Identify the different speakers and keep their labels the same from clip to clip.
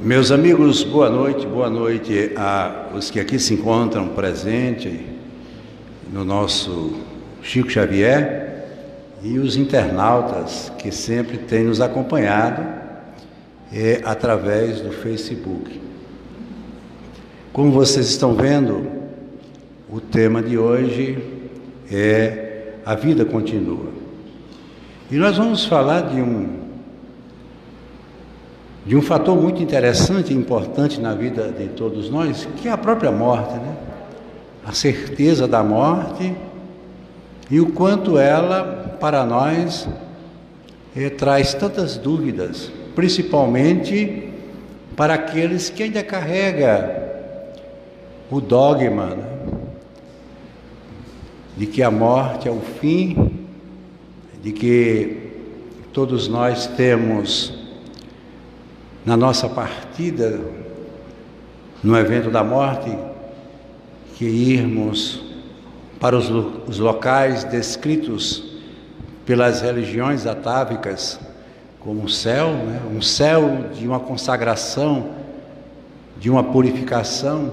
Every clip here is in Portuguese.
Speaker 1: Meus amigos, boa noite a os que aqui se encontram presentes no nosso Chico Xavier e os internautas que sempre têm nos acompanhado através do Facebook. Como vocês estão vendo, o tema de hoje é A Vida Continua. E nós vamos falar de um fator muito interessante e importante na vida de todos nós, que é a própria morte, né? A certeza da morte e o quanto ela, para nós, traz tantas dúvidas, principalmente para aqueles que ainda carregam o dogma, né? De que a morte é o fim, de que todos nós temos na nossa partida, no evento da morte, que irmos para os locais descritos pelas religiões atávicas como o céu, né? Um céu de uma consagração, de uma purificação,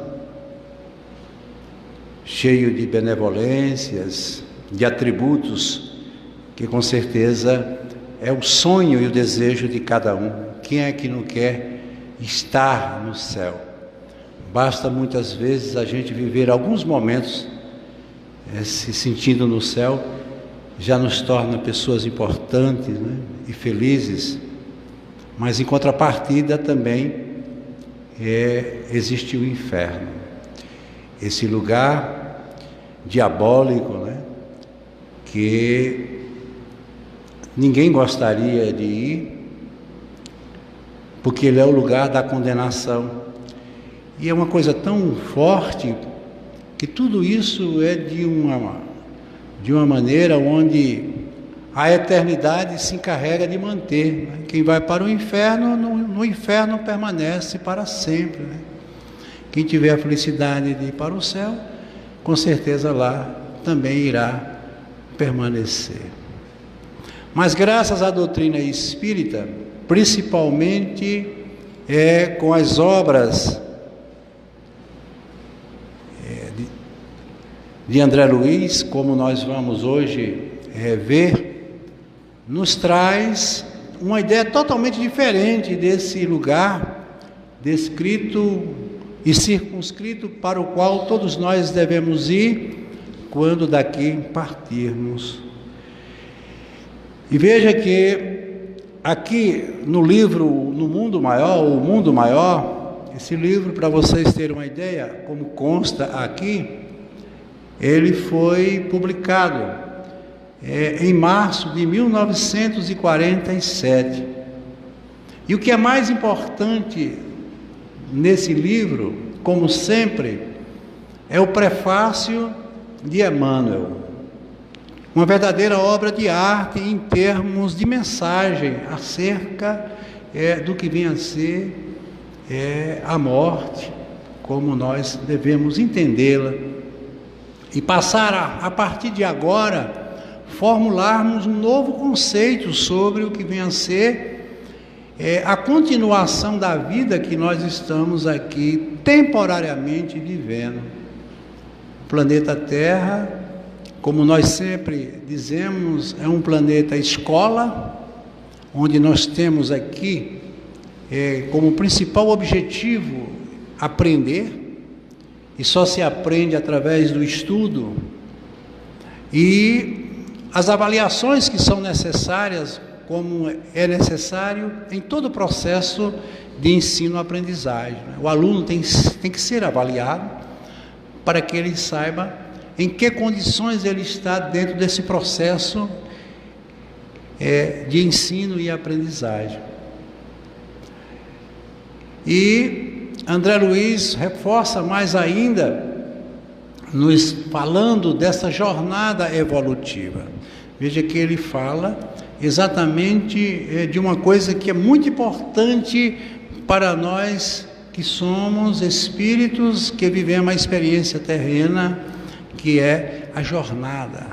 Speaker 1: cheio de benevolências, de atributos, que com certeza é o sonho e o desejo de cada um. Quem é que não quer estar no céu? Basta muitas vezes a gente viver alguns momentos se sentindo no céu, já nos torna pessoas importantes, né? E felizes. Mas em contrapartida também existe o inferno, esse lugar diabólico, né? Que ninguém gostaria de ir, porque ele é o lugar da condenação. E é uma coisa tão forte que tudo isso é de uma maneira onde a eternidade se encarrega de manter, né? Quem vai para o inferno, no inferno permanece para sempre, né? Quem tiver a felicidade de ir para o céu, com certeza lá também irá permanecer. Mas graças à doutrina espírita, principalmente com as obras de André Luiz, como nós vamos hoje ver, nos traz uma ideia totalmente diferente desse lugar descrito e circunscrito para o qual todos nós devemos ir quando daqui partirmos. E veja que aqui no livro No Mundo Maior, o Mundo Maior, esse livro, para vocês terem uma ideia, como consta aqui, ele foi publicado em março de 1947. E o que é mais importante nesse livro, como sempre, é o prefácio de Emmanuel. Uma verdadeira obra de arte em termos de mensagem acerca do que vem a ser a morte, como nós devemos entendê-la, e passar a partir de agora, formularmos um novo conceito sobre o que vem a ser a continuação da vida que nós estamos aqui temporariamente vivendo. O planeta Terra, como nós sempre dizemos, é um planeta escola, onde nós temos aqui como principal objetivo aprender, e só se aprende através do estudo, e as avaliações que são necessárias, como é necessário em todo o processo de ensino-aprendizagem. O aluno tem que ser avaliado para que ele saiba em que condições ele está dentro desse processo de ensino e aprendizagem. E André Luiz reforça mais ainda, nos falando dessa jornada evolutiva. Veja que ele fala exatamente de uma coisa que é muito importante para nós que somos espíritos que vivemos a experiência terrena, que é a jornada.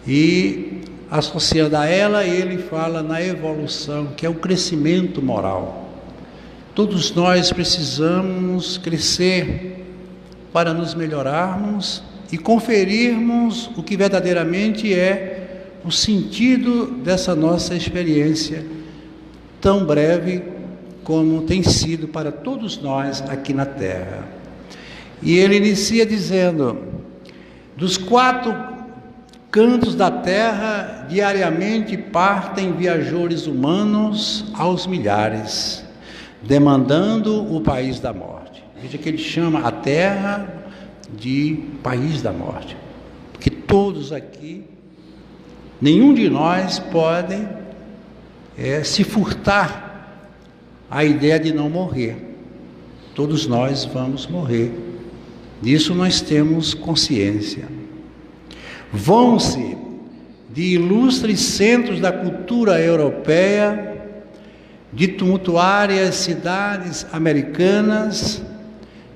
Speaker 1: E associando a ela, ele fala na evolução, que é o crescimento moral. Todos nós precisamos crescer para nos melhorarmos e conferirmos o que verdadeiramente é o sentido dessa nossa experiência tão breve como tem sido para todos nós aqui na Terra. E ele inicia dizendo: dos 4 cantos da Terra, diariamente partem viajores humanos aos milhares, demandando o país da morte. Veja que ele chama a Terra de país da morte, porque todos aqui, nenhum de nós pode se furtar a ideia de não morrer. Todos nós vamos morrer, disso nós temos consciência. Vão-se de ilustres centros da cultura europeia, de tumultuárias cidades americanas,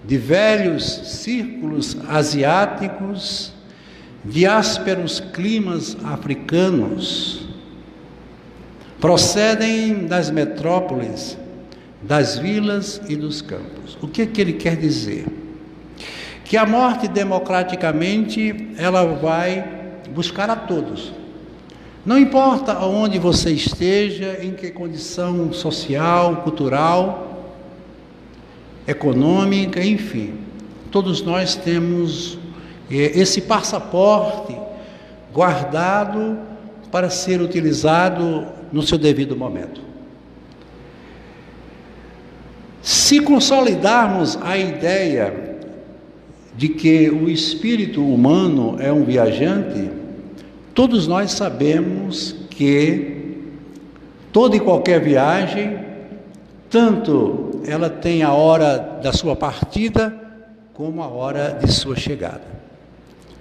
Speaker 1: de velhos círculos asiáticos, de ásperos climas africanos, procedem das metrópoles, das vilas e dos campos. O que é que ele quer dizer? Que a morte, democraticamente, ela vai buscar a todos. Não importa onde você esteja, em que condição social, cultural, econômica, enfim. Todos nós temos esse passaporte guardado para ser utilizado no seu devido momento. Se consolidarmos a ideia de que o espírito humano é um viajante, todos nós sabemos que toda e qualquer viagem, tanto ela tem a hora da sua partida, como a hora de sua chegada.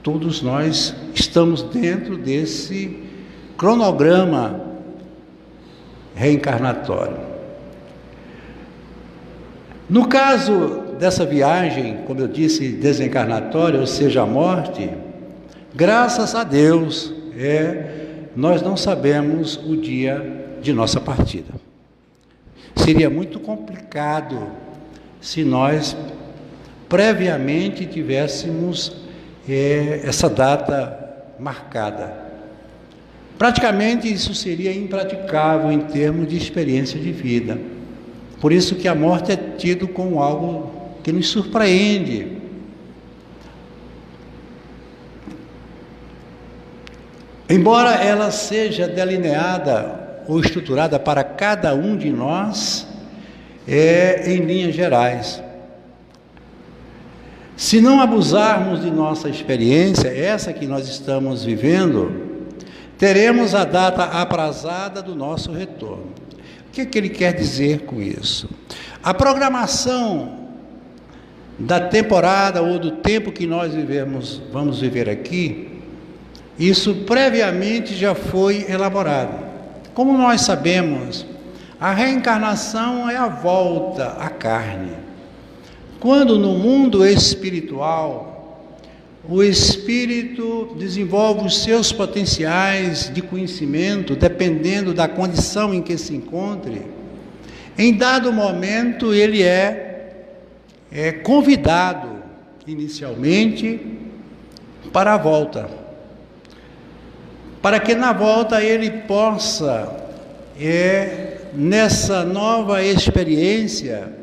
Speaker 1: Todos nós estamos dentro desse cronograma reencarnatório. No caso dessa viagem, como eu disse, desencarnatória, ou seja, a morte, graças a Deus, nós não sabemos o dia de nossa partida. Seria muito complicado se nós previamente tivéssemos essa data marcada. Praticamente isso seria impraticável em termos de experiência de vida. Por isso que a morte é tido como algo que nos surpreende. Embora ela seja delineada ou estruturada para cada um de nós, em linhas gerais. Se não abusarmos de nossa experiência, essa que nós estamos vivendo, teremos a data aprazada do nosso retorno. O que é que ele quer dizer com isso? A programação da temporada ou do tempo que nós vamos viver aqui, isso previamente já foi elaborado. Como nós sabemos, a reencarnação é a volta à carne. Quando no mundo espiritual, o espírito desenvolve os seus potenciais de conhecimento, dependendo da condição em que se encontre, em dado momento ele é convidado, inicialmente, para a volta. Para que na volta ele possa, nessa nova experiência,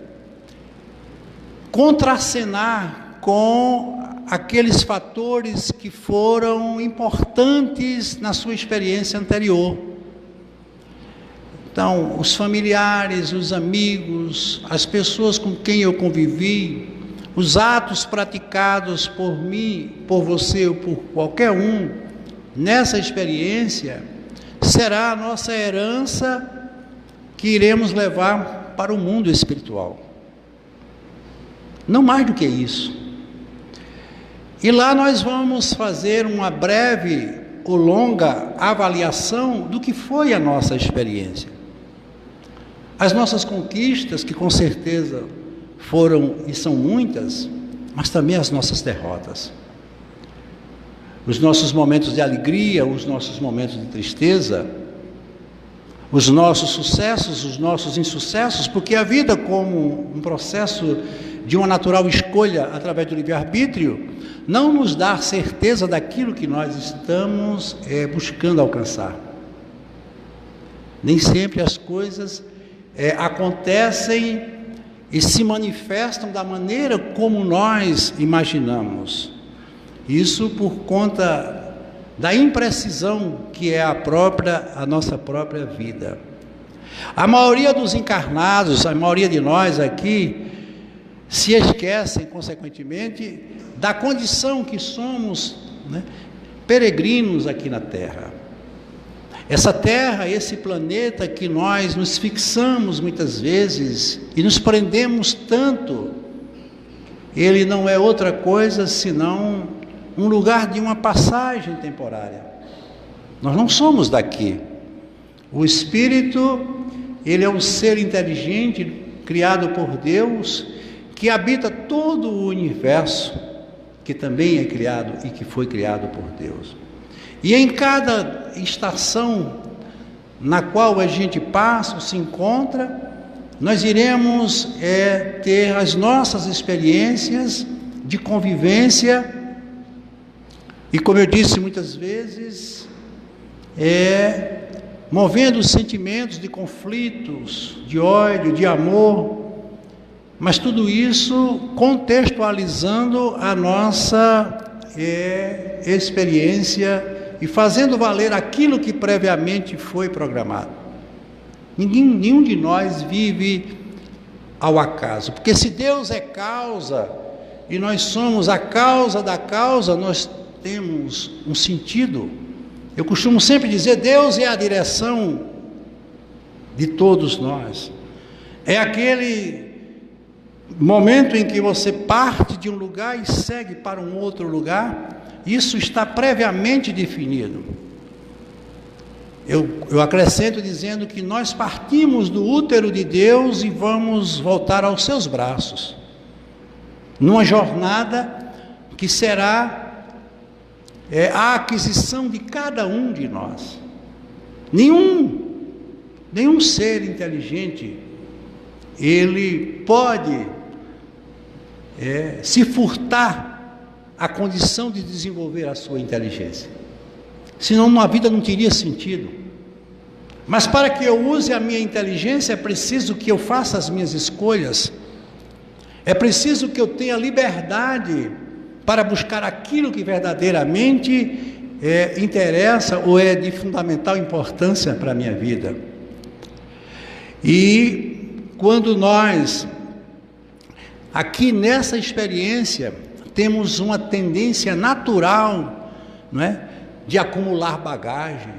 Speaker 1: contracenar com aqueles fatores que foram importantes na sua experiência anterior. Então, os familiares, os amigos, as pessoas com quem eu convivi, os atos praticados por mim, por você ou por qualquer um, nessa experiência, será a nossa herança que iremos levar para o mundo espiritual. Não mais do que isso. E lá nós vamos fazer uma breve ou longa avaliação do que foi a nossa experiência. As nossas conquistas, que com certeza foram e são muitas, mas também as nossas derrotas. Os nossos momentos de alegria, os nossos momentos de tristeza, os nossos sucessos, os nossos insucessos, porque a vida, como um processo de uma natural escolha através do livre-arbítrio, não nos dá certeza daquilo que nós estamos buscando alcançar. Nem sempre as coisas acontecem e se manifestam da maneira como nós imaginamos. Isso por conta da imprecisão que é a nossa própria vida. A maioria dos encarnados, a maioria de nós aqui, se esquecem, consequentemente, da condição que somos, né, peregrinos aqui na Terra. Essa Terra, esse planeta que nós nos fixamos muitas vezes e nos prendemos tanto, ele não é outra coisa senão um lugar de uma passagem temporária. Nós não somos daqui. O Espírito, ele é um ser inteligente, criado por Deus, que habita todo o universo, que também é criado e que foi criado por Deus. E em cada estação na qual a gente passa ou se encontra, nós iremos ter as nossas experiências de convivência. E como eu disse muitas vezes, movendo os sentimentos de conflitos, de ódio, de amor, mas tudo isso contextualizando a nossa experiência e fazendo valer aquilo que previamente foi programado. Nenhum de nós vive ao acaso, porque se Deus é causa e nós somos a causa da causa, nós temos um sentido. Eu costumo sempre dizer, Deus é a direção de todos nós. É aquele momento em que você parte de um lugar e segue para um outro lugar. Isso está previamente definido. Eu acrescento dizendo que nós partimos do útero de Deus e vamos voltar aos seus braços, numa jornada que será a aquisição de cada um de nós. Nenhum ser inteligente, ele pode se furtar a condição de desenvolver a sua inteligência, senão a vida não teria sentido. Mas para que eu use a minha inteligência, é preciso que eu faça as minhas escolhas, é preciso que eu tenha liberdade para buscar aquilo que verdadeiramente interessa ou é de fundamental importância para a minha vida. E quando nós, aqui nessa experiência, temos uma tendência natural, não é, de acumular bagagem,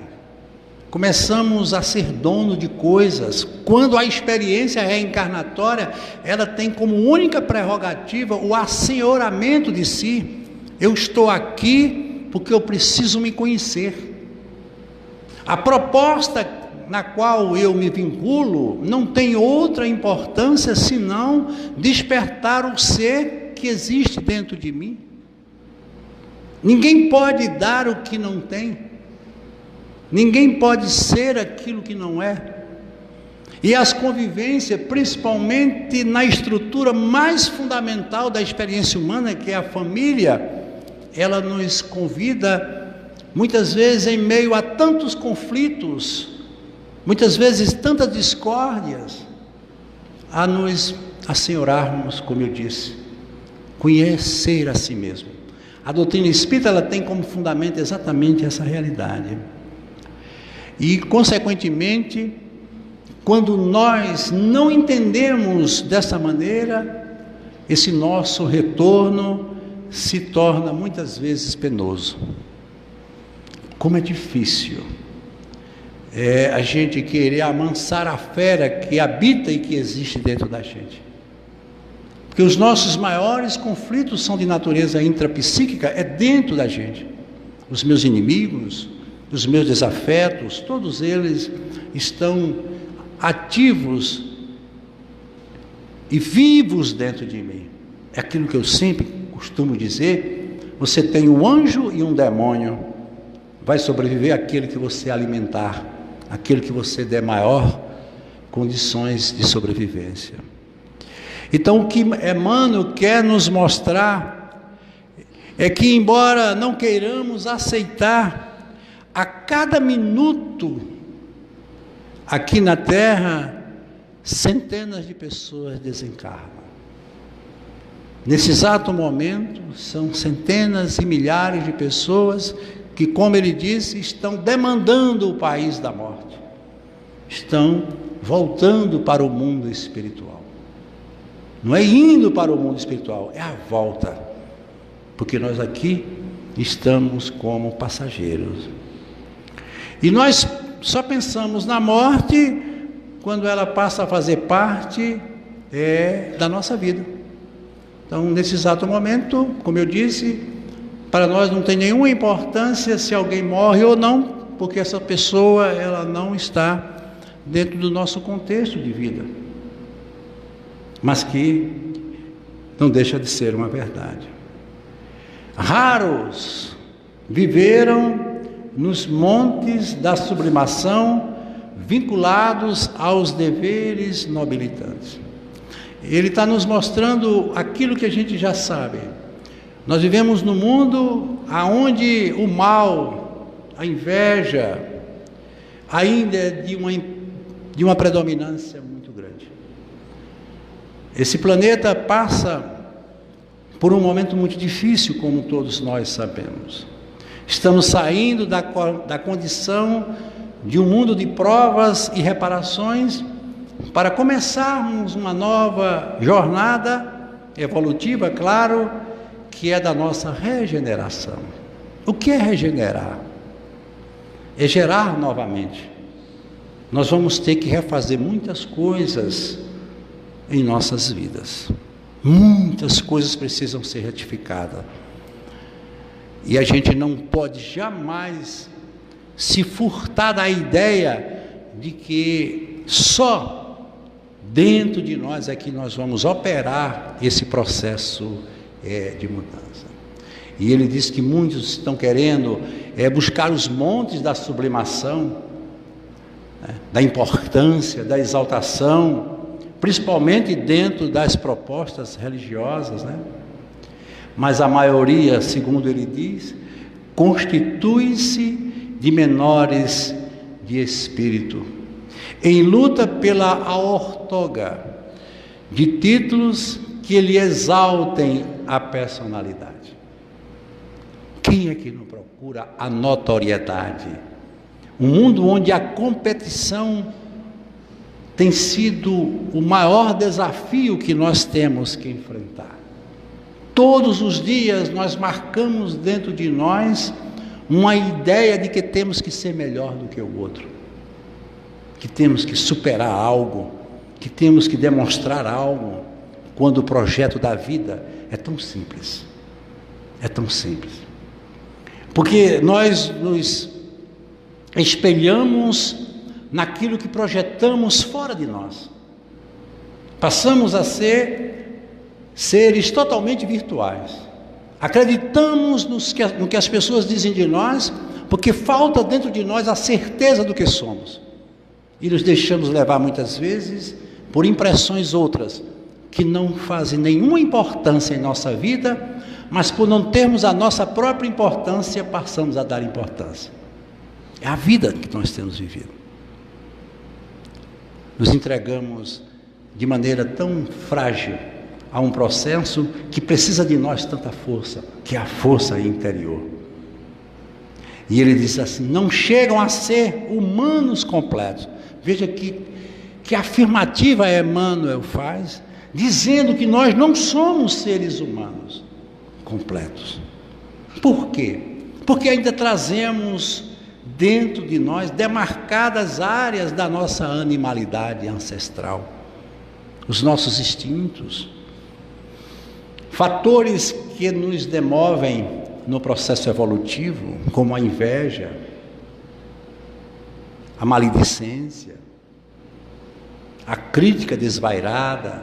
Speaker 1: começamos a ser dono de coisas, quando a experiência reencarnatória, ela tem como única prerrogativa o assenhoramento de si. Eu estou aqui porque eu preciso me conhecer. A proposta na qual eu me vinculo não tem outra importância senão despertar o ser que existe dentro de mim. Ninguém pode dar o que não tem. Ninguém pode ser aquilo que não é. E as convivências, principalmente na estrutura mais fundamental da experiência humana, que é a família, ela nos convida, muitas vezes em meio a tantos conflitos, muitas vezes tantas discórdias, a nos assenhorarmos, como eu disse, conhecer a si mesmo. A doutrina espírita, ela tem como fundamento exatamente essa realidade. E, consequentemente, quando nós não entendemos dessa maneira, esse nosso retorno se torna muitas vezes penoso. Como é difícil a gente querer amansar a fera que habita e que existe dentro da gente. Porque os nossos maiores conflitos são de natureza intrapsíquica, é dentro da gente. Os meus inimigos, os meus desafetos, todos eles estão ativos e vivos dentro de mim. É aquilo que eu sempre costumo dizer: você tem um anjo e um demônio, vai sobreviver aquele que você alimentar aquele que você der maior condições de sobrevivência. Então, o que Emmanuel quer nos mostrar é que, embora não queiramos aceitar, a cada minuto aqui na Terra, centenas de pessoas desencarnam. Nesse exato momento, são centenas e milhares de pessoas que, como ele disse, estão demandando o país da morte, estão voltando para o mundo espiritual. Não é indo para o mundo espiritual, é a volta, porque nós aqui estamos como passageiros. E nós só pensamos na morte quando ela passa a fazer parte da nossa vida. Então, nesse exato momento, como eu disse, para nós não tem nenhuma importância se alguém morre ou não, porque essa pessoa ela não está dentro do nosso contexto de vida, mas que não deixa de ser uma verdade. Raros viveram nos montes da sublimação, vinculados aos deveres nobilitantes. Ele está nos mostrando aquilo que a gente já sabe. Nós vivemos num mundo onde o mal, a inveja, ainda é de uma predominância muito grande. Esse planeta passa por um momento muito difícil, como todos nós sabemos. Estamos saindo da condição de um mundo de provas e reparações para começarmos uma nova jornada evolutiva, claro, que é da nossa regeneração. O que é regenerar? É gerar novamente. Nós vamos ter que refazer muitas coisas em nossas vidas. Muitas coisas precisam ser retificadas. E a gente não pode jamais se furtar da ideia de que só dentro de nós é que nós vamos operar esse processo de mudança. E ele diz que muitos estão querendo buscar os montes da sublimação, da importância, da exaltação, principalmente dentro das propostas religiosas, Mas a maioria, segundo ele diz, constitui-se de menores de espírito, em luta pela aortoga de títulos que lhe exaltem a personalidade. Quem é que não procura a notoriedade? Um mundo onde a competição tem sido o maior desafio que nós temos que enfrentar. Todos os dias nós marcamos dentro de nós uma ideia de que temos que ser melhor do que o outro, que temos que superar algo, que temos que demonstrar algo, quando o projeto da vida é tão simples. É tão simples. Porque nós nos espelhamos naquilo que projetamos fora de nós. Passamos a ser seres totalmente virtuais. Acreditamos no que as pessoas dizem de nós, porque falta dentro de nós a certeza do que somos. E nos deixamos levar muitas vezes por impressões outras, que não fazem nenhuma importância em nossa vida, mas por não termos a nossa própria importância, passamos a dar importância. É a vida que nós temos vivido. Nos entregamos de maneira tão frágil a um processo que precisa de nós tanta força, que é a força interior. E ele diz assim: não chegam a ser humanos completos. Veja que afirmativa Emmanuel faz, dizendo que nós não somos seres humanos completos. Por quê? Porque ainda trazemos dentro de nós demarcadas áreas da nossa animalidade ancestral, os nossos instintos, fatores que nos demovem no processo evolutivo, como a inveja, a maledicência, a crítica desvairada,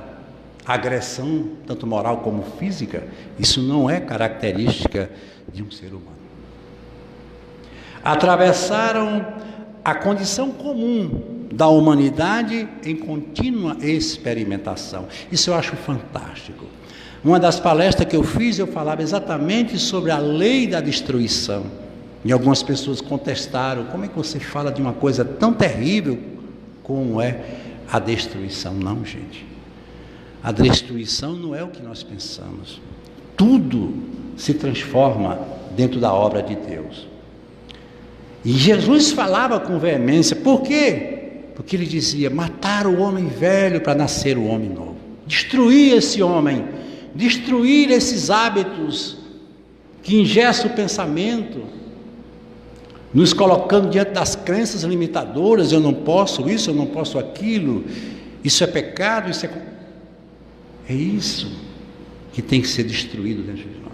Speaker 1: a agressão, tanto moral como física. Isso não é característica de um ser humano. Atravessaram a condição comum da humanidade em contínua experimentação. Isso eu acho fantástico. Uma das palestras que eu fiz, eu falava exatamente sobre a lei da destruição. E algumas pessoas contestaram: como é que você fala de uma coisa tão terrível como é a destruição? Não, gente. A destruição não é o que nós pensamos. Tudo se transforma dentro da obra de Deus. E Jesus falava com veemência. Por quê? Porque ele dizia: matar o homem velho para nascer o homem novo. Destruir esse homem, destruir esses hábitos que engessam o pensamento, nos colocando diante das crenças limitadoras. Eu não posso isso, eu não posso aquilo, isso é pecado, isso é isso que tem que ser destruído dentro de nós.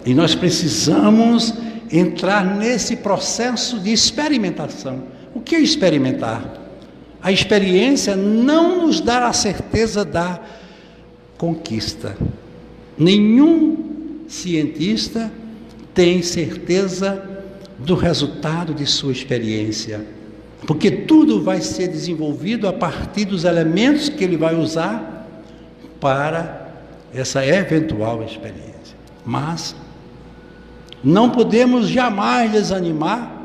Speaker 1: E nós precisamos entrar nesse processo de experimentação. O que é experimentar? A experiência não nos dá a certeza da conquista. Nenhum cientista tem certeza do resultado de sua experiência, porque tudo vai ser desenvolvido a partir dos elementos que ele vai usar para essa eventual experiência. Mas não podemos jamais desanimar,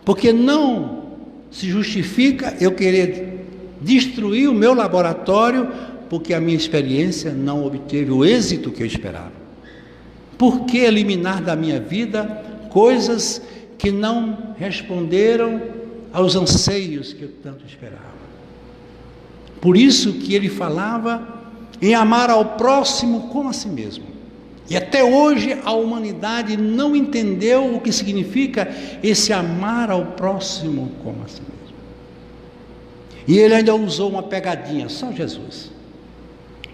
Speaker 1: porque não se justifica eu querer destruir o meu laboratório porque a minha experiência não obteve o êxito que eu esperava. Por que eliminar da minha vida coisas que não responderam aos anseios que eu tanto esperava? Por isso que ele falava em amar ao próximo como a si mesmo. E até hoje a humanidade não entendeu o que significa esse amar ao próximo como a si mesmo. E ele ainda usou uma pegadinha, só Jesus: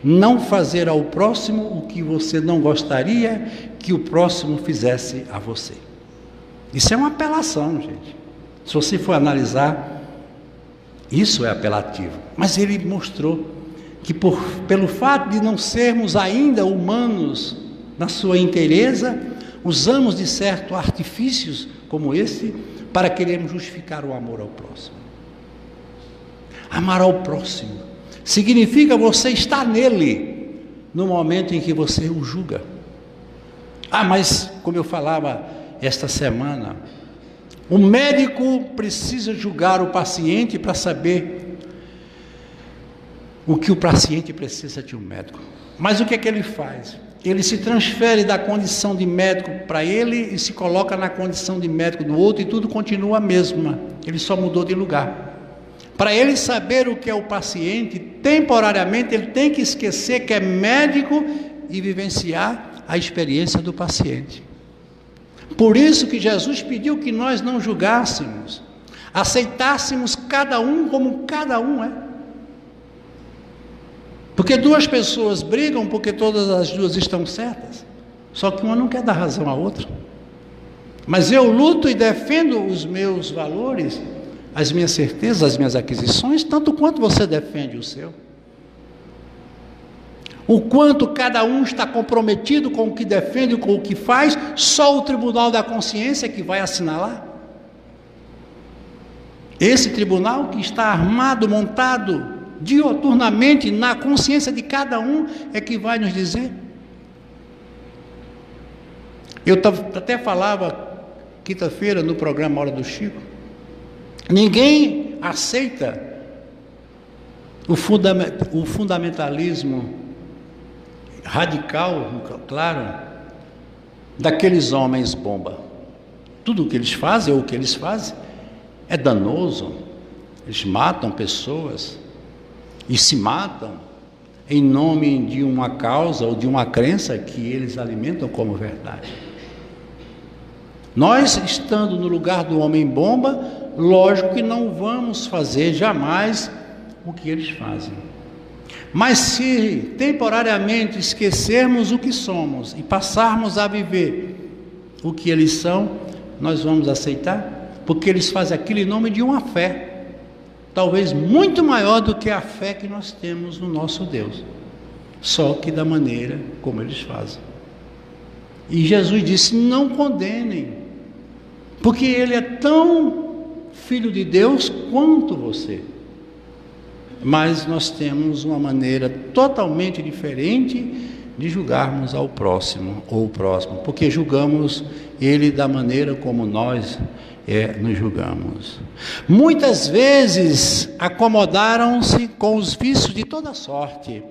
Speaker 1: não fazer ao próximo o que você não gostaria que o próximo fizesse a você. Isso é uma apelação, gente. Se você for analisar, isso é apelativo. Mas ele mostrou que pelo fato de não sermos ainda humanos na sua inteireza, usamos de certo artifícios como esse para querermos justificar o amor ao próximo. Amar ao próximo significa você estar nele no momento em que você o julga. Mas como eu falava esta semana, o médico precisa julgar o paciente para saber o que o paciente precisa de um médico. Mas o que é que ele faz? Ele se transfere da condição de médico para ele e se coloca na condição de médico do outro, e tudo continua a mesma. Ele só mudou de lugar. Para ele saber o que é o paciente, temporariamente ele tem que esquecer que é médico e vivenciar a experiência do paciente. Por isso que Jesus pediu que nós não julgássemos, aceitássemos cada um como cada um é. Porque duas pessoas brigam porque todas as duas estão certas, só que uma não quer dar razão à outra. Mas eu luto e defendo os meus valores, as minhas certezas, as minhas aquisições, tanto quanto você defende o seu. O quanto cada um está comprometido com o que defende, com o que faz, só o tribunal da consciência que vai assinalar. Esse tribunal que está armado, montado dioturnamente na consciência de cada um, é que vai nos dizer. Eu até falava quinta-feira no programa Hora do Chico, ninguém aceita o fundamentalismo radical, claro, daqueles homens bomba. Tudo o que eles fazem, ou o que eles fazem, é danoso. Eles matam pessoas e se matam em nome de uma causa ou de uma crença que eles alimentam como verdade. Nós, estando no lugar do homem bomba, lógico que não vamos fazer jamais o que eles fazem. Mas se temporariamente esquecermos o que somos e passarmos a viver o que eles são, nós vamos aceitar, porque eles fazem aquilo em nome de uma fé, talvez muito maior do que a fé que nós temos no nosso Deus, só que da maneira como eles fazem. E Jesus disse: não condenem, porque ele é tão filho de Deus quanto você. Mas nós temos uma maneira totalmente diferente de julgarmos ao próximo ou o próximo, porque julgamos ele da maneira como nós nos julgamos. Muitas vezes acomodaram-se com os vícios de toda sorte,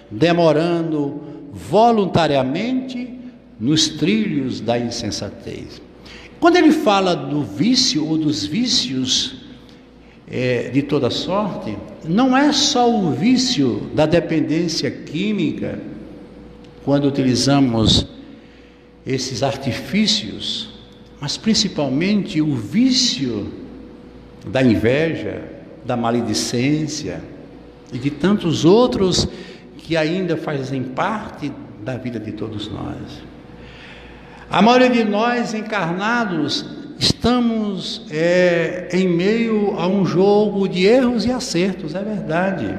Speaker 1: demorando voluntariamente nos trilhos da insensatez. Quando ele fala do vício ou dos vícios de toda sorte, não é só o vício da dependência química, quando utilizamos esses artifícios, mas principalmente o vício da inveja, da maledicência e de tantos outros que ainda fazem parte da vida de todos nós. A maioria de nós encarnados estamos em meio a um jogo de erros e acertos, é verdade.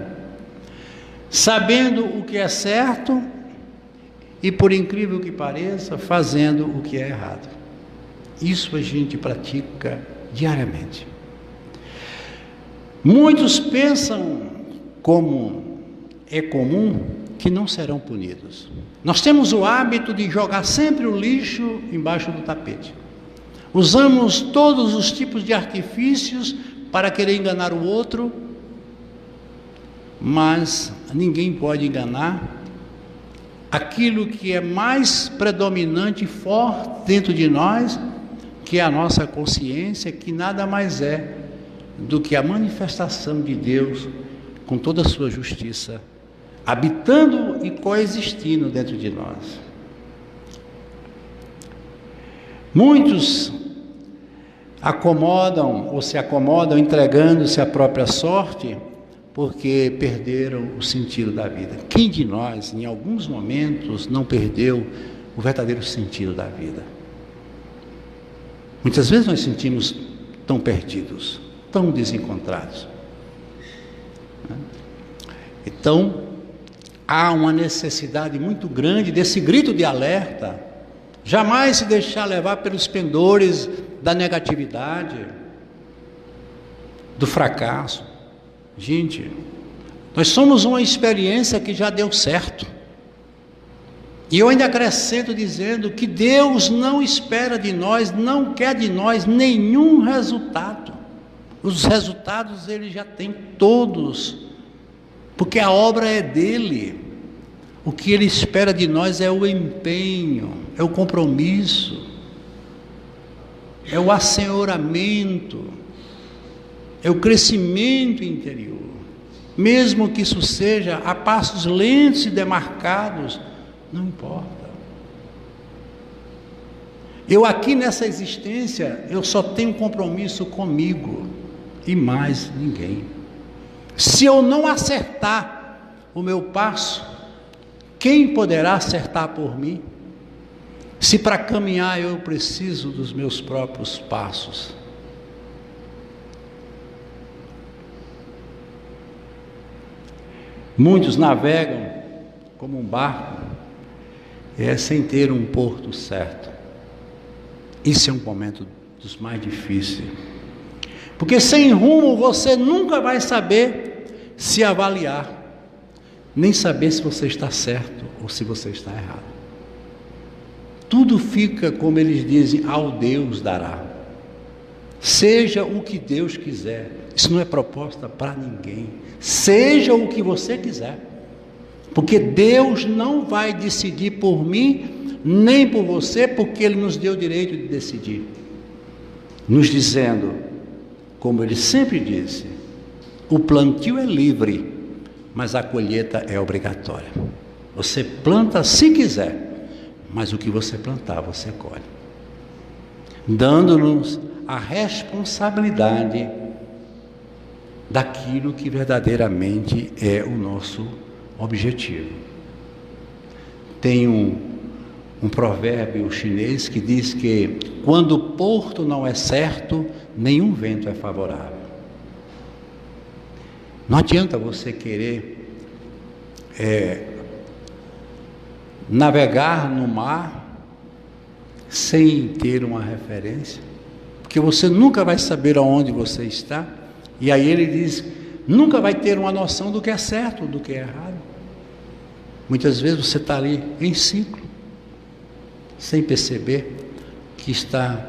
Speaker 1: Sabendo o que é certo e, por incrível que pareça, fazendo o que é errado. Isso a gente pratica diariamente. Muitos pensam, como é comum, que não serão punidos. Nós temos o hábito de jogar sempre o lixo embaixo do tapete. Usamos todos os tipos de artifícios para querer enganar o outro, mas ninguém pode enganar aquilo que é mais predominante e forte dentro de nós, que é a nossa consciência, que nada mais é do que a manifestação de Deus com toda a sua justiça, habitando e coexistindo dentro de nós. Muitos se acomodam entregando-se à própria sorte, porque perderam o sentido da vida. Quem de nós, em alguns momentos, não perdeu o verdadeiro sentido da vida? Muitas vezes nós sentimos tão perdidos, tão desencontrados. Então, há uma necessidade muito grande desse grito de alerta. Jamais se deixar levar pelos pendores da negatividade, do fracasso. Gente, nós somos uma experiência que já deu certo. E eu ainda acrescento dizendo que Deus não espera de nós, não quer de nós nenhum resultado. Os resultados Ele já tem todos, porque a obra é dele. O que Ele espera de nós é o empenho, é o compromisso, é o assenhoramento, é o crescimento interior. Mesmo que isso seja a passos lentos e demarcados, não importa. Eu aqui nessa existência, eu só tenho compromisso comigo e mais ninguém. Se eu não acertar o meu passo, quem poderá acertar por mim? Se para caminhar eu preciso dos meus próprios passos. Muitos navegam como um barco, sem ter um porto certo. Isso é um momento dos mais difíceis. Porque sem rumo você nunca vai saber se avaliar, nem saber se você está certo ou se você está errado. Tudo fica, como eles dizem, ao Deus dará. Seja o que Deus quiser. Isso não é proposta para ninguém. Seja o que você quiser. Porque Deus não vai decidir por mim, nem por você, porque Ele nos deu o direito de decidir. Nos dizendo, como Ele sempre disse, o plantio é livre, mas a colheita é obrigatória. Você planta se quiser, mas o que você plantar, você colhe. Dando-nos a responsabilidade daquilo que verdadeiramente é o nosso objetivo. Tem um provérbio chinês que diz que quando o porto não é certo, nenhum vento é favorável. Não adianta você querer navegar no mar sem ter uma referência, porque você nunca vai saber aonde você está. E aí ele diz, nunca vai ter uma noção do que é certo, do que é errado. Muitas vezes você está ali em ciclo, sem perceber que está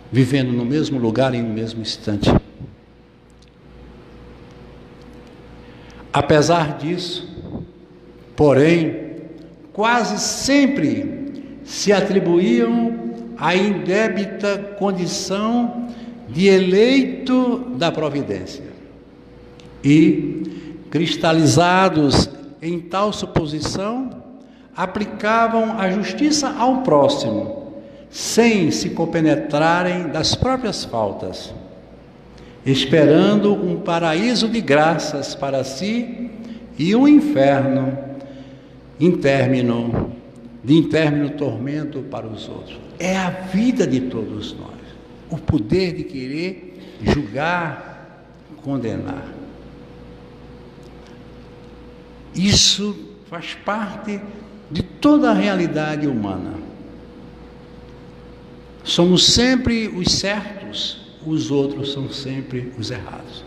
Speaker 1: vivendo no mesmo lugar, em no mesmo instante. Apesar disso, porém, quase sempre se atribuíam a indébita condição de eleito da providência e, cristalizados em tal suposição, aplicavam a justiça ao próximo, sem se compenetrarem das próprias faltas, esperando um paraíso de graças para si e um inferno de intermino tormento para os outros. É a vida de todos nós, o poder de querer julgar, condenar. Isso faz parte de toda a realidade humana. Somos sempre os certos, os outros são sempre os errados.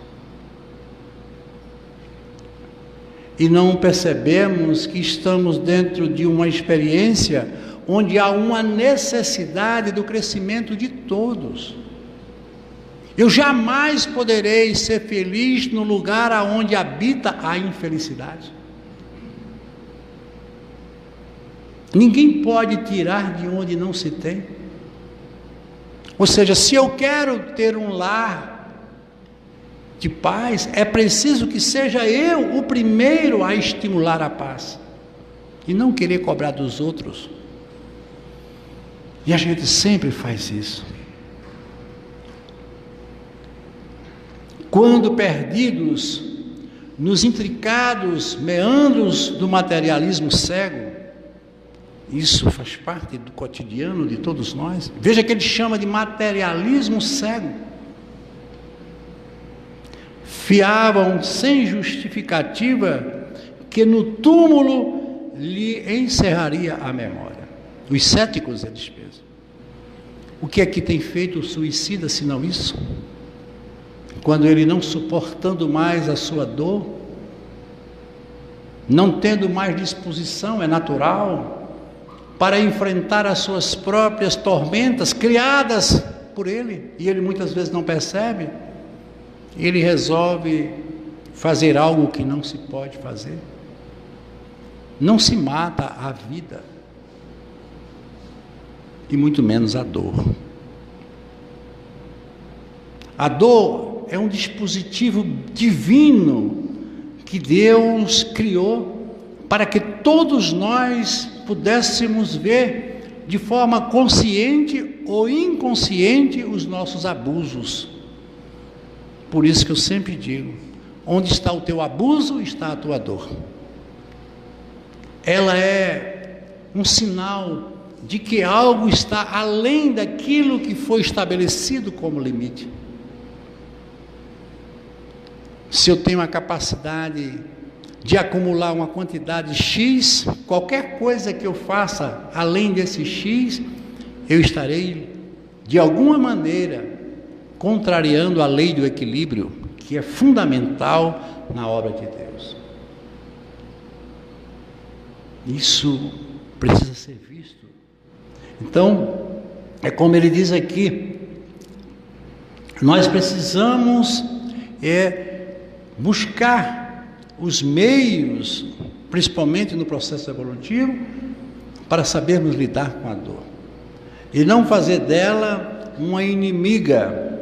Speaker 1: E não percebemos que estamos dentro de uma experiência onde há uma necessidade do crescimento de todos. Eu jamais poderei ser feliz no lugar onde habita a infelicidade. Ninguém pode tirar de onde não se tem. Ou seja, se eu quero ter um lar de paz, é preciso que seja eu o primeiro a estimular a paz e não querer cobrar dos outros. E a gente sempre faz isso. Quando perdidos nos intricados meandros do materialismo cego, isso faz parte do cotidiano de todos nós. Veja que ele chama de materialismo cego. Fiavam sem justificativa que no túmulo lhe encerraria a memória. Os céticos, eles pensam. O que é que tem feito o suicida senão isso? Quando ele, não suportando mais a sua dor, não tendo mais disposição, é natural, para enfrentar as suas próprias tormentas criadas por ele, e ele muitas vezes não percebe, ele resolve fazer algo que não se pode fazer. Não se mata a vida, e muito menos a dor. A dor é um dispositivo divino que Deus criou para que todos nós pudéssemos ver de forma consciente ou inconsciente os nossos abusos. Por isso que eu sempre digo, onde está o teu abuso, está a tua dor. Ela é um sinal de que algo está além daquilo que foi estabelecido como limite. Se eu tenho a capacidade de acumular uma quantidade X, qualquer coisa que eu faça além desse X, eu estarei, de alguma maneira, contrariando a lei do equilíbrio, que é fundamental na obra de Deus. Isso precisa ser visto. Então, é como ele diz aqui, nós precisamos buscar os meios, principalmente no processo evolutivo, para sabermos lidar com a dor e não fazer dela uma inimiga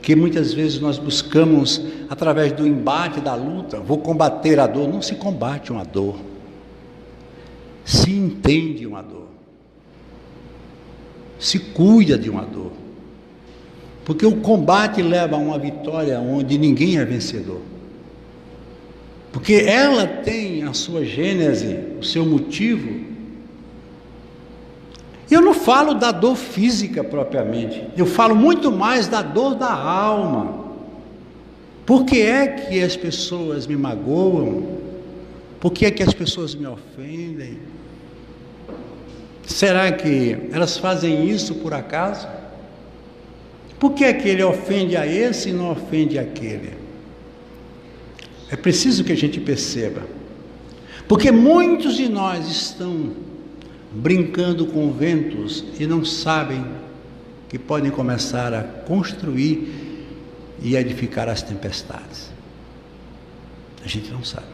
Speaker 1: que muitas vezes nós buscamos através do embate, da luta. Vou combater a dor. Não se combate uma dor, se entende uma dor, se cuida de uma dor, porque o combate leva a uma vitória onde ninguém é vencedor. Porque ela tem a sua gênese, o seu motivo. Eu não falo da dor física propriamente, eu falo muito mais da dor da alma. Por que é que as pessoas me magoam? Por que é que as pessoas me ofendem? Será que elas fazem isso por acaso? Por que aquele ofende a esse e não ofende aquele? É preciso que a gente perceba. Porque muitos de nós estão brincando com ventos e não sabem que podem começar a construir e edificar as tempestades. A gente não sabe.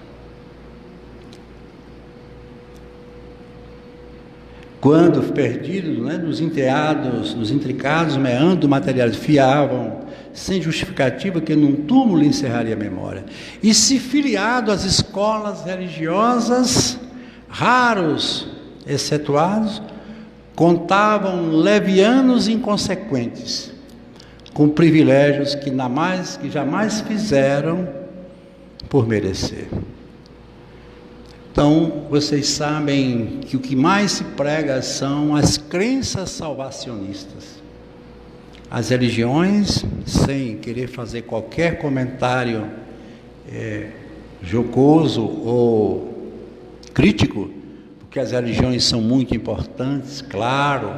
Speaker 1: Quando perdidos, nos enteados, nos intricados meandros materiais, fiavam, sem justificativa, que num túmulo lhe encerraria a memória. E se filiado às escolas religiosas, raros, excetuados, contavam levianos inconsequentes, com privilégios que jamais fizeram por merecer. Então, vocês sabem que o que mais se prega são as crenças salvacionistas. As religiões, sem querer fazer qualquer comentário jocoso ou crítico, porque as religiões são muito importantes, claro,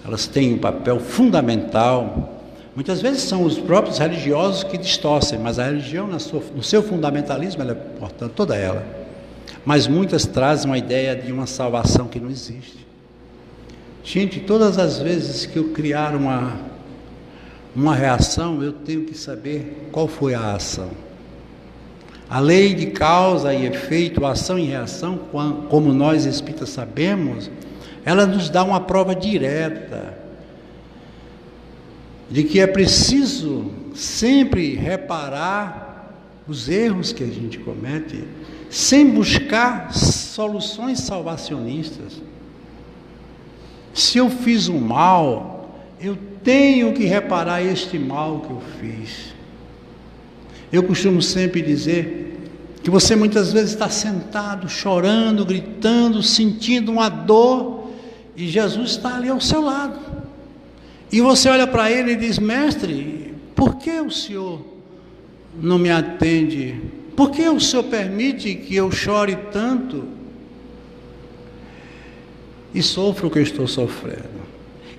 Speaker 1: elas têm um papel fundamental. Muitas vezes são os próprios religiosos que distorcem, mas a religião, no seu fundamentalismo, ela é importante, toda ela. Mas muitas trazem a ideia de uma salvação que não existe. Gente, todas as vezes que eu criar uma reação, eu tenho que saber qual foi a ação. A lei de causa e efeito, ação e reação, como nós espíritas sabemos, ela nos dá uma prova direta de que é preciso sempre reparar os erros que a gente comete, sem buscar soluções salvacionistas. Se eu fiz um mal, eu tenho que reparar este mal que eu fiz. Eu costumo sempre dizer que você muitas vezes está sentado, chorando, gritando, sentindo uma dor, e Jesus está ali ao seu lado. E você olha para ele e diz: mestre, por que o Senhor não me atende? Por que o Senhor permite que eu chore tanto e sofra o que eu estou sofrendo?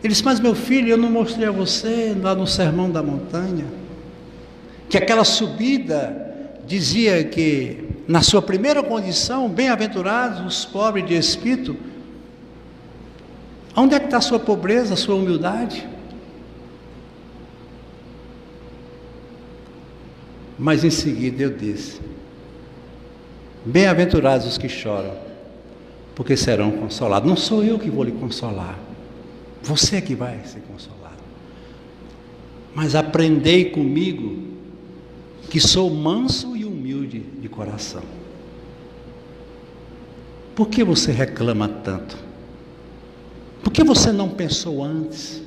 Speaker 1: Ele disse: mas meu filho, eu não mostrei a você lá no Sermão da Montanha que aquela subida dizia que na sua primeira condição, bem-aventurados os pobres de espírito. Onde é que está a sua pobreza, a sua humildade? Mas em seguida eu disse: bem-aventurados os que choram, porque serão consolados. Não sou eu que vou lhe consolar, você é que vai ser consolado. Mas aprendei comigo, que sou manso e humilde de coração. Por que você reclama tanto? Por que você não pensou antes?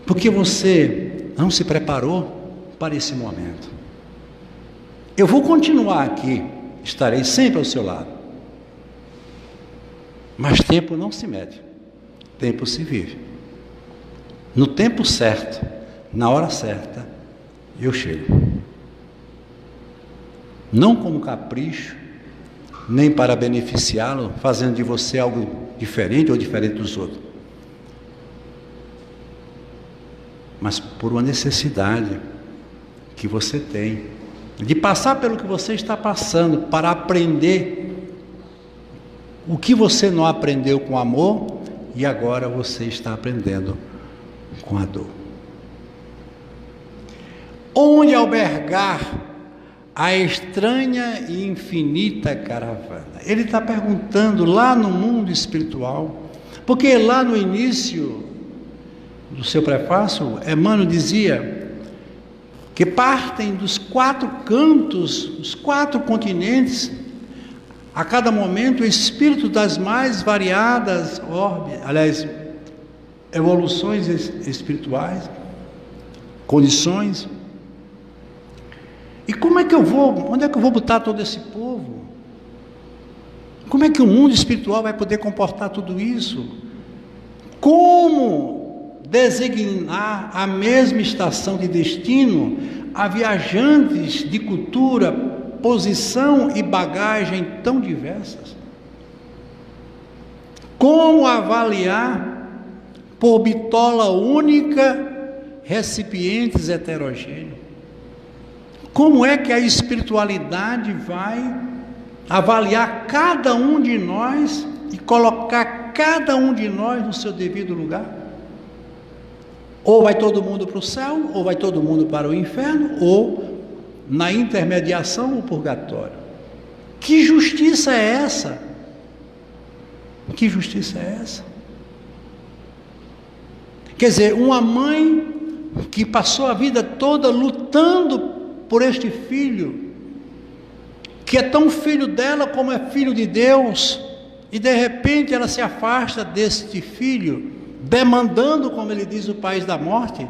Speaker 1: Por que você não se preparou para esse momento? Eu vou continuar aqui, estarei sempre ao seu lado. Mas tempo não se mede, tempo se vive. No tempo certo, na hora certa, eu chego. Não como capricho, nem para beneficiá-lo, fazendo de você algo diferente ou diferente dos outros, mas por uma necessidade que você tem de passar pelo que você está passando, para aprender o que você não aprendeu com amor e agora você está aprendendo com a dor. Onde albergar a estranha e infinita caravana? Ele está perguntando lá no mundo espiritual, porque lá no início do seu prefácio, Emmanuel dizia que partem dos 4 cantos, dos 4 continentes, a cada momento, o espírito das mais variadas evoluções espirituais, condições. E onde é que eu vou botar todo esse povo? Como é que o mundo espiritual vai poder comportar tudo isso? Como designar a mesma estação de destino a viajantes de cultura, posição e bagagem tão diversas? Como avaliar por bitola única recipientes heterogêneos. Como é que a espiritualidade vai avaliar cada um de nós e colocar cada um de nós no seu devido lugar? Ou vai todo mundo para o céu, ou vai todo mundo para o inferno, ou na intermediação o purgatório. Que justiça é essa? Que justiça é essa? Quer dizer, uma mãe que passou a vida toda lutando por este filho, que é tão filho dela como é filho de Deus, e de repente ela se afasta deste filho, demandando, como ele diz, o país da morte.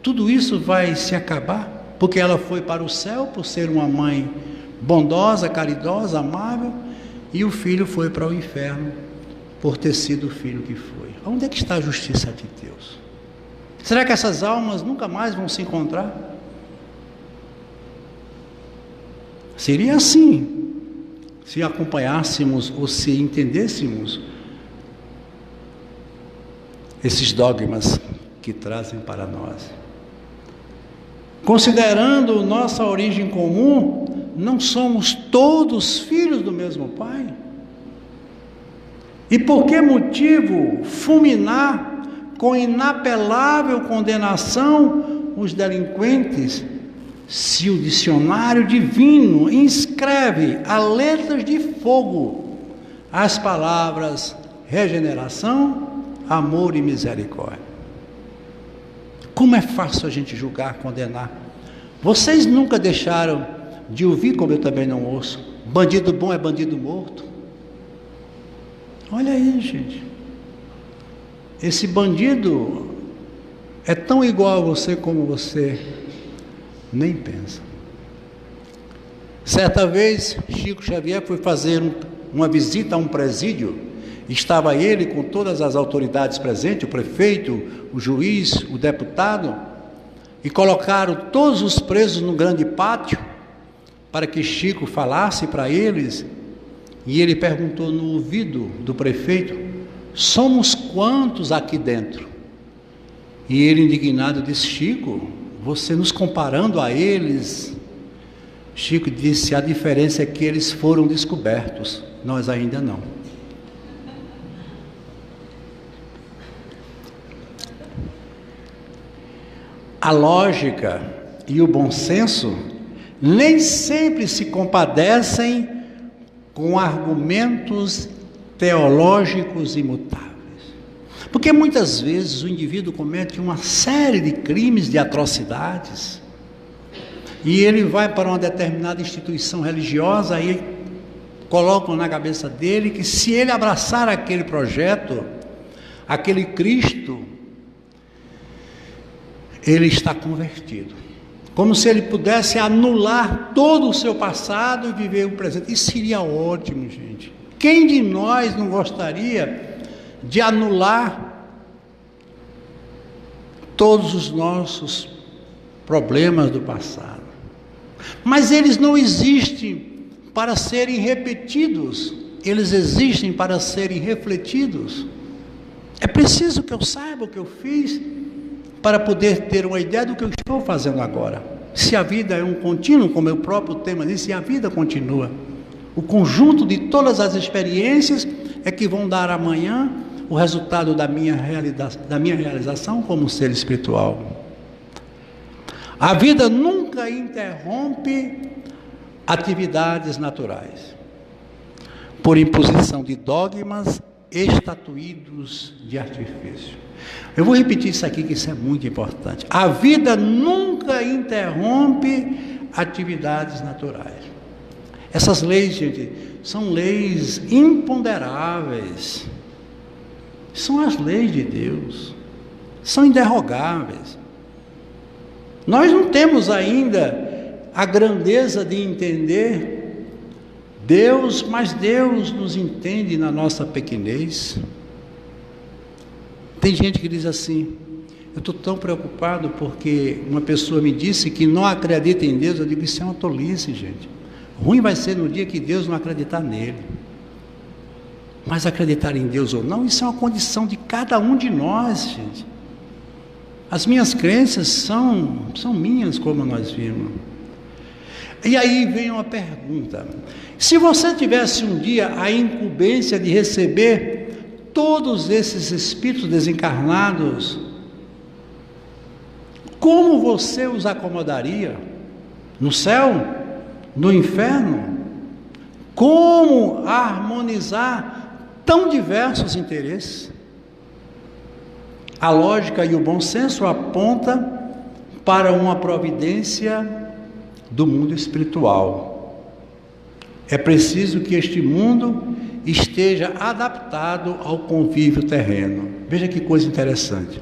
Speaker 1: Tudo isso vai se acabar, porque ela foi para o céu por ser uma mãe bondosa, caridosa, amável, e o filho foi para o inferno por ter sido o filho que foi. Onde é que está a justiça de Deus? Será que essas almas nunca mais vão se encontrar? Seria assim, se acompanhássemos ou se entendêssemos esses dogmas que trazem para nós. Considerando nossa origem comum, não somos todos filhos do mesmo Pai? E por que motivo fulminar com inapelável condenação os delinquentes, se o dicionário divino inscreve a letras de fogo as palavras regeneração, amor e misericórdia? Como é fácil a gente julgar, condenar. Vocês nunca deixaram de ouvir, como eu também não ouço, bandido bom é bandido morto? Olha aí, gente, esse bandido é tão igual a você como você nem pensa. Certa vez, Chico Xavier foi fazer uma visita a um presídio. Estava ele com todas as autoridades presentes, o prefeito, o juiz, o deputado, e colocaram todos os presos no grande pátio para que Chico falasse para eles. E ele perguntou no ouvido do prefeito: somos quantos aqui dentro? E ele, indignado, disse: Chico, você nos comparando a eles? Chico disse: a diferença é que eles foram descobertos, nós ainda não. A lógica e o bom senso nem sempre se compadecem com argumentos teológicos imutáveis. Porque muitas vezes o indivíduo comete uma série de crimes, de atrocidades, e ele vai para uma determinada instituição religiosa e colocam na cabeça dele que se ele abraçar aquele projeto, aquele Cristo, ele está convertido. Como se ele pudesse anular todo o seu passado e viver o presente. Isso seria ótimo, gente. Quem de nós não gostaria de anular todos os nossos problemas do passado? Mas eles não existem para serem repetidos, eles existem para serem refletidos. É preciso que eu saiba o que eu fiz para poder ter uma ideia do que eu estou fazendo agora. Se a vida é um contínuo, como o próprio tema diz, se a vida continua, o conjunto de todas as experiências é que vão dar amanhã o resultado da minha realização como ser espiritual. A vida nunca interrompe atividades naturais, por imposição de dogmas estatuídos de artifício. Eu vou repetir isso aqui, que isso é muito importante. A vida nunca interrompe atividades naturais. Essas leis, gente, são leis imponderáveis. São as leis de Deus. São inderrogáveis. Nós não temos ainda a grandeza de entender Deus, mas Deus nos entende na nossa pequenez. Tem gente que diz assim: eu estou tão preocupado porque uma pessoa me disse que não acredita em Deus. Eu digo: isso é uma tolice, gente. Ruim vai ser no dia que Deus não acreditar nele. Mas acreditar em Deus ou não, isso é uma condição de cada um de nós, gente. As minhas crenças são minhas, como nós vimos. E aí vem uma pergunta: se você tivesse um dia a incumbência de receber todos esses espíritos desencarnados, como você os acomodaria? No céu? No inferno? Como harmonizar tão diversos interesses? A lógica e o bom senso aponta para uma providência do mundo espiritual. É preciso que este mundo esteja adaptado ao convívio terreno. Veja que coisa interessante.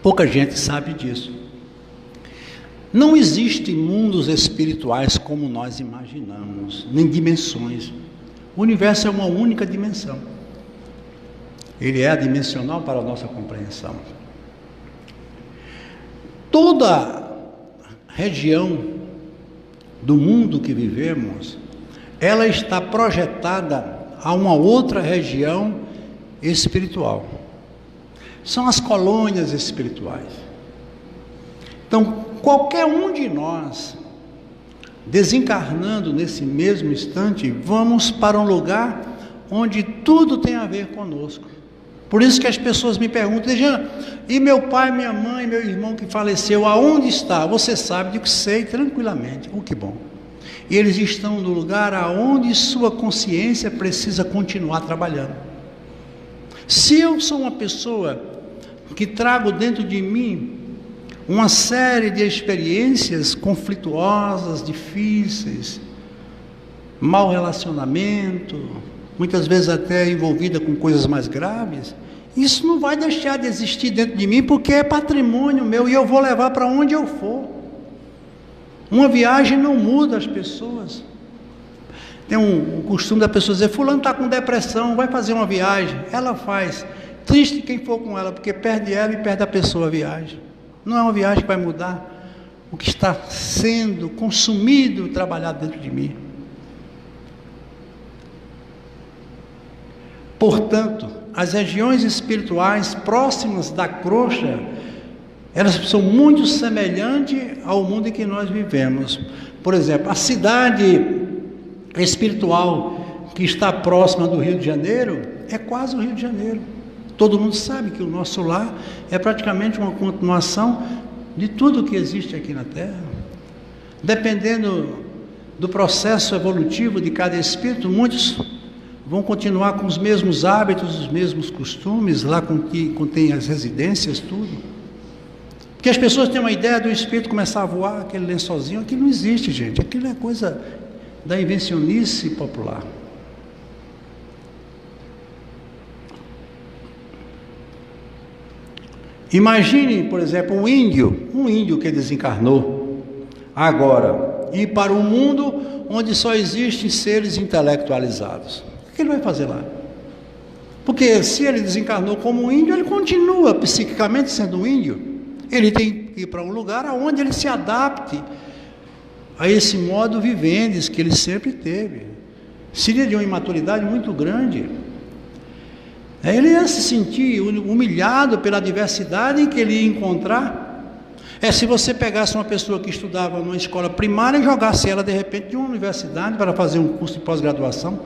Speaker 1: Pouca gente sabe disso. Não existem mundos espirituais como nós imaginamos, nem dimensões. O universo é uma única dimensão. Ele é adimensional para a nossa compreensão. Toda região do mundo que vivemos, ela está projetada a uma outra região espiritual. São as colônias espirituais. Então, qualquer um de nós, desencarnando nesse mesmo instante, vamos para um lugar onde tudo tem a ver conosco. Por isso que as pessoas me perguntam: Jean, e meu pai, minha mãe, meu irmão que faleceu, aonde está? Você sabe? Digo que sei, tranquilamente. Que bom. E eles estão no lugar aonde sua consciência precisa continuar trabalhando. Se eu sou uma pessoa que trago dentro de mim uma série de experiências conflituosas, difíceis, mau relacionamento, muitas vezes até envolvida com coisas mais graves, isso não vai deixar de existir dentro de mim, porque é patrimônio meu e eu vou levar para onde eu for. Uma viagem não muda as pessoas. Tem um costume da pessoa dizer: fulano está com depressão, vai fazer uma viagem. Ela faz. Triste quem for com ela, porque perde ela e perde a pessoa a viagem. Não é uma viagem que vai mudar o que está sendo consumido, trabalhado dentro de mim. Portanto, as regiões espirituais próximas da crosta, elas são muito semelhantes ao mundo em que nós vivemos. Por exemplo, a cidade espiritual que está próxima do Rio de Janeiro é quase o Rio de Janeiro. Todo mundo sabe que o nosso lar é praticamente uma continuação de tudo que existe aqui na Terra. Dependendo do processo evolutivo de cada espírito, muitos vão continuar com os mesmos hábitos, os mesmos costumes, lá contém as residências, tudo. Porque as pessoas têm uma ideia do espírito começar a voar, aquele lençolzinho. Aquilo não existe, gente. Aquilo é coisa da invencionice popular. Imagine, por exemplo, um índio que desencarnou agora, ir para um mundo onde só existem seres intelectualizados. O que ele vai fazer lá? Porque se ele desencarnou como um índio, ele continua psiquicamente sendo um índio. Ele tem que ir para um lugar onde ele se adapte a esse modo vivendes que ele sempre teve. Seria de uma imaturidade muito grande. Ele ia se sentir humilhado pela diversidade em que ele ia encontrar. Se você pegasse uma pessoa que estudava numa escola primária e jogasse ela de repente de uma universidade para fazer um curso de pós-graduação,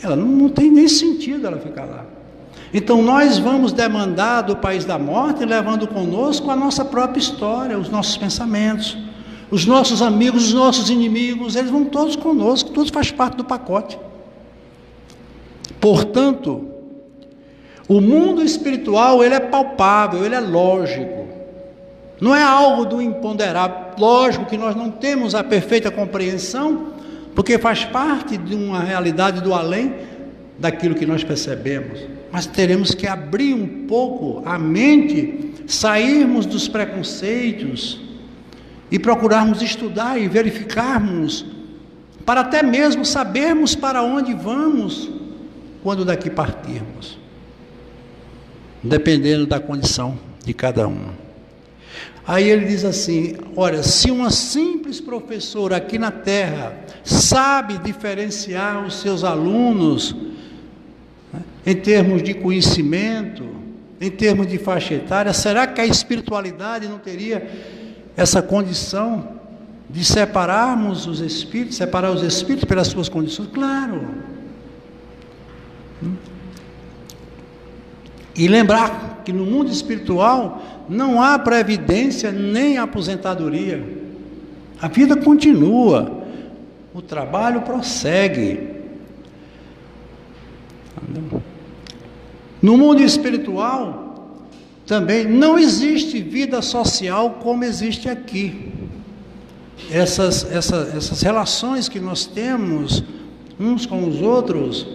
Speaker 1: ela não tem nem sentido ela ficar lá. Então nós vamos demandar do país da morte, levando conosco a nossa própria história, os nossos pensamentos, os nossos amigos, os nossos inimigos, eles vão todos conosco, tudo faz parte do pacote. Portanto, o mundo espiritual, ele é palpável, ele é lógico. Não é algo do imponderável. Lógico que nós não temos a perfeita compreensão, porque faz parte de uma realidade do além daquilo que nós percebemos. Mas teremos que abrir um pouco a mente, sairmos dos preconceitos e procurarmos estudar e verificarmos, para até mesmo sabermos para onde vamos quando daqui partirmos, dependendo da condição de cada um. Aí ele diz assim: olha, se uma simples professora aqui na Terra sabe diferenciar os seus alunos, né, em termos de conhecimento, em termos de faixa etária? Será que a espiritualidade não teria essa condição de separarmos os espíritos, separar os espíritos pelas suas condições? Claro. E lembrar que no mundo espiritual não há previdência nem aposentadoria. A vida continua, o trabalho prossegue. No mundo espiritual também não existe vida social como existe aqui. Essas relações que nós temos uns com os outros,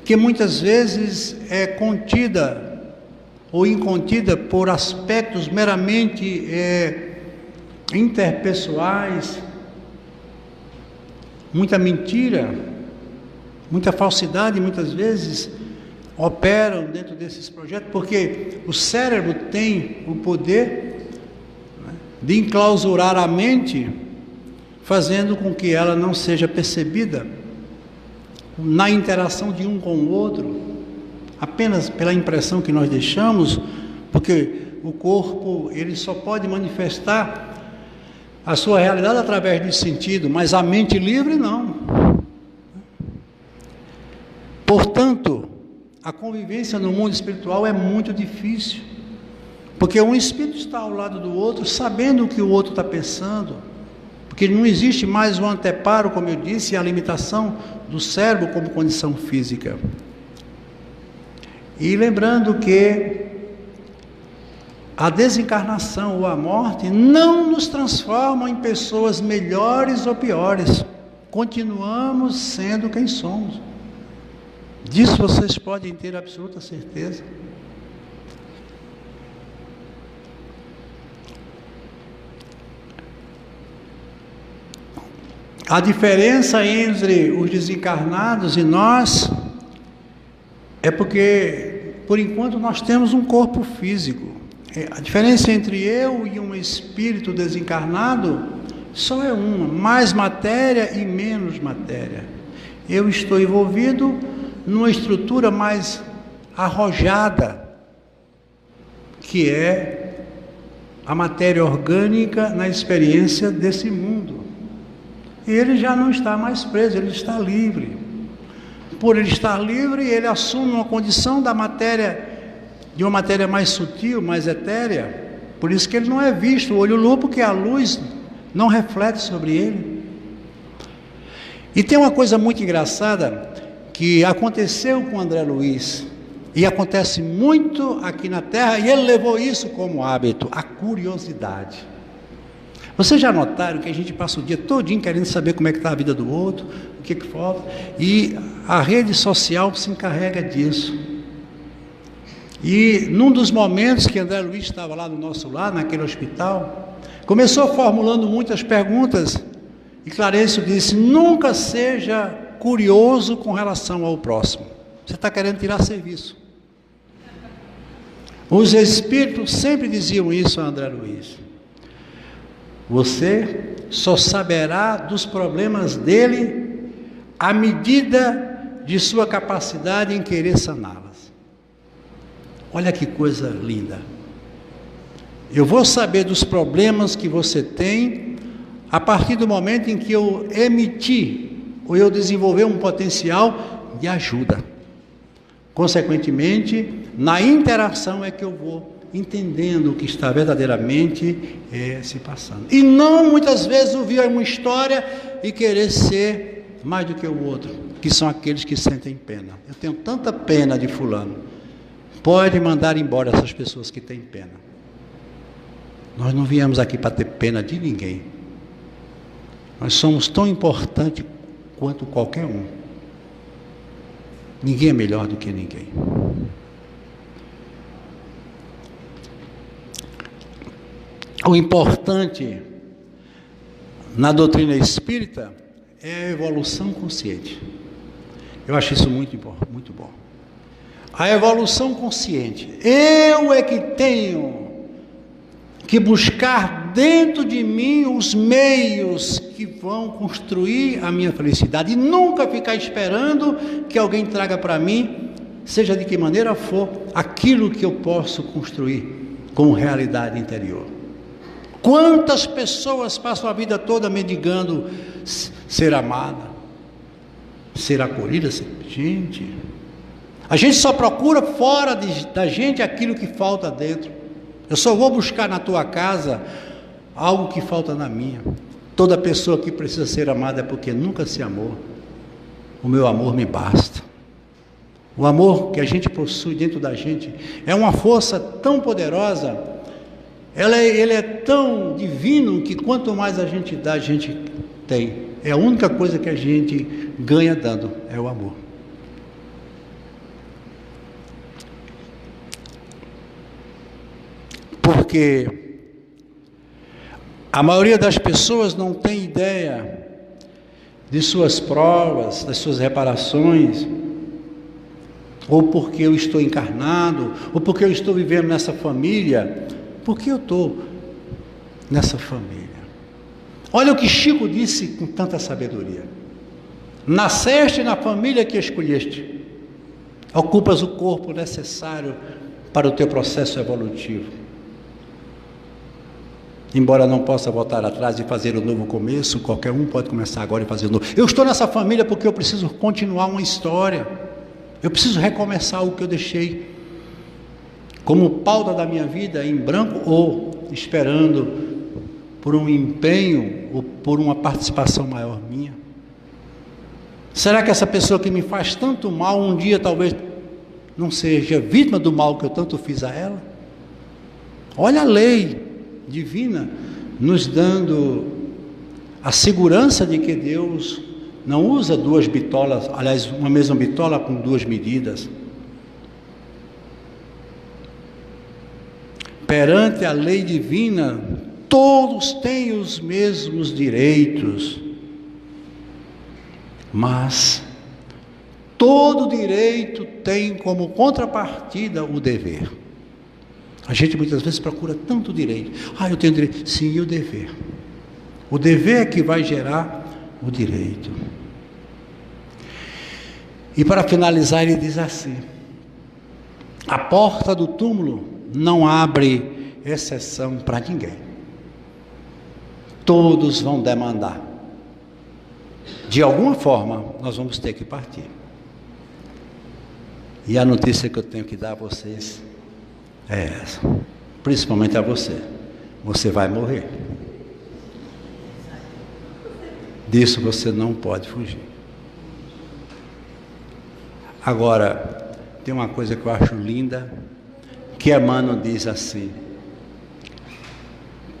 Speaker 1: que muitas vezes é contida ou incontida por aspectos meramente interpessoais, muita mentira, muita falsidade, muitas vezes operam dentro desses projetos, porque o cérebro tem o poder, né, de enclausurar a mente, fazendo com que ela não seja percebida na interação de um com o outro, apenas pela impressão que nós deixamos, porque o corpo ele só pode manifestar a sua realidade através do sentido, mas a mente livre não. Portanto, a convivência no mundo espiritual é muito difícil, porque um espírito está ao lado do outro, sabendo o que o outro está pensando, porque não existe mais o anteparo, como eu disse, a limitação do cérebro como condição física. E lembrando que a desencarnação ou a morte não nos transformam em pessoas melhores ou piores, continuamos sendo quem somos. Disso vocês podem ter absoluta certeza. A diferença entre os desencarnados e nós é porque, por enquanto, nós temos um corpo físico. A diferença entre eu e um espírito desencarnado só é uma: mais matéria e menos matéria. Eu estou envolvido numa estrutura mais arrojada, que é a matéria orgânica na experiência desse mundo. E ele já não está mais preso, ele está livre. Por ele estar livre, ele assume uma condição da matéria, de uma matéria mais sutil, mais etérea. Por isso que ele não é visto o olho nu, porque a luz não reflete sobre ele. E tem uma coisa muito engraçada que aconteceu com André Luiz, e acontece muito aqui na Terra, e ele levou isso como hábito: a curiosidade. Vocês já notaram que a gente passa o dia todinho querendo saber como é que está a vida do outro, o que falta, e a rede social se encarrega disso. E num dos momentos que André Luiz estava lá do nosso lado, naquele hospital, começou formulando muitas perguntas, e Clarencio disse: nunca seja curioso com relação ao próximo, você está querendo tirar serviço. Os espíritos sempre diziam isso a André Luiz: você só saberá dos problemas dele à medida de sua capacidade em querer saná-las. Olha que coisa linda. Eu vou saber dos problemas que você tem a partir do momento em que eu emitir ou eu desenvolver um potencial de ajuda. Consequentemente, na interação é que eu vou entendendo o que está verdadeiramente se passando. E não muitas vezes ouvir uma história e querer ser mais do que o outro, que são aqueles que sentem pena. Eu tenho tanta pena de fulano. Pode mandar embora essas pessoas que têm pena. Nós não viemos aqui para ter pena de ninguém. Nós somos tão importantes quanto qualquer um. Ninguém é melhor do que ninguém. O importante na doutrina espírita é a evolução consciente. Eu acho isso muito bom. A evolução consciente. Eu é que tenho que buscar dentro de mim os meios que vão construir a minha felicidade, e nunca ficar esperando que alguém traga para mim seja de que maneira for, aquilo que eu posso construir como realidade interior. Quantas pessoas passam a vida toda mendigando ser amada, ser acolhida? Gente, a gente só procura fora da gente aquilo que falta dentro. Eu só vou buscar na tua casa algo que falta na minha. Toda pessoa que precisa ser amada é porque nunca se amou. O meu amor me basta. O amor que a gente possui dentro da gente é uma força tão poderosa, ele é tão divino, que quanto mais a gente dá, a gente tem. É a única coisa que a gente ganha dando, é o amor. Porque a maioria das pessoas não tem ideia de suas provas, das suas reparações, ou porque eu estou encarnado, ou porque eu estou vivendo nessa família. Por que eu estou nessa família? Olha o que Chico disse com tanta sabedoria: nasceste na família que escolheste, ocupas o corpo necessário para o teu processo evolutivo. Embora não possa voltar atrás e fazer um novo começo, qualquer um pode começar agora e fazer um novo. Eu estou nessa família porque eu preciso continuar uma história. Eu preciso recomeçar o que eu deixei como pauta da minha vida em branco, ou esperando por um empenho ou por uma participação maior minha. Será que essa pessoa que me faz tanto mal, um dia talvez não seja vítima do mal que eu tanto fiz a ela? Olha a lei divina nos dando a segurança de que Deus não usa duas bitolas, aliás, uma mesma bitola com duas medidas. Perante a lei divina, todos têm os mesmos direitos, mas todo direito tem como contrapartida o dever. A gente muitas vezes procura tanto direito. Eu tenho direito. Sim, e o dever? O dever é que vai gerar o direito. E para finalizar, ele diz assim: a porta do túmulo não abre exceção para ninguém. Todos vão demandar. De alguma forma, nós vamos ter que partir. E a notícia que eu tenho que dar a vocês é essa, principalmente a você: você vai morrer. Disso você não pode fugir. Agora, tem uma coisa que eu acho linda, que Emmanuel diz assim: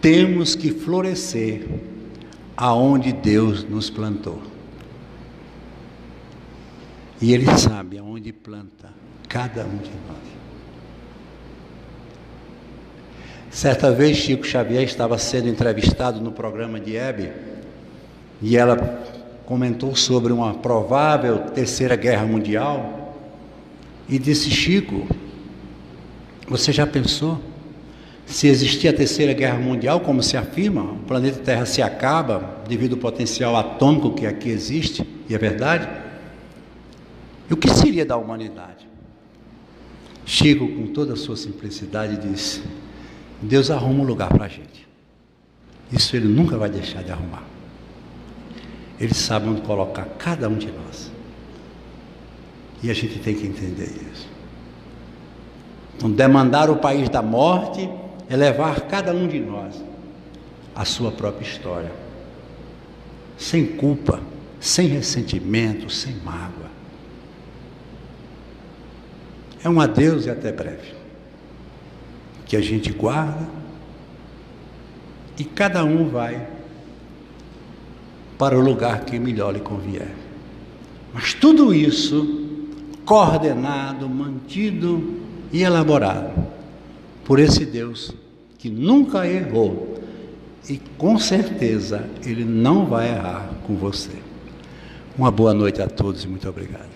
Speaker 1: temos que florescer aonde Deus nos plantou. E Ele sabe aonde planta cada um de nós. Certa vez Chico Xavier estava sendo entrevistado no programa de Hebe, e ela comentou sobre uma provável terceira guerra mundial, e disse: Chico, você já pensou se existir a terceira guerra mundial, como se afirma, o planeta Terra se acaba devido ao potencial atômico que aqui existe, e é verdade? E o que seria da humanidade? Chico, com toda a sua simplicidade, disse: Deus arruma um lugar para a gente. Isso Ele nunca vai deixar de arrumar. Ele sabe onde colocar cada um de nós. E a gente tem que entender isso. Então, demandar o país da morte é levar cada um de nós à sua própria história, sem culpa, sem ressentimento, sem mágoa. É um adeus e até breve, que a gente guarda, e cada um vai para o lugar que melhor lhe convier. Mas tudo isso coordenado, mantido e elaborado por esse Deus que nunca errou, e com certeza Ele não vai errar com você. Uma boa noite a todos e muito obrigado.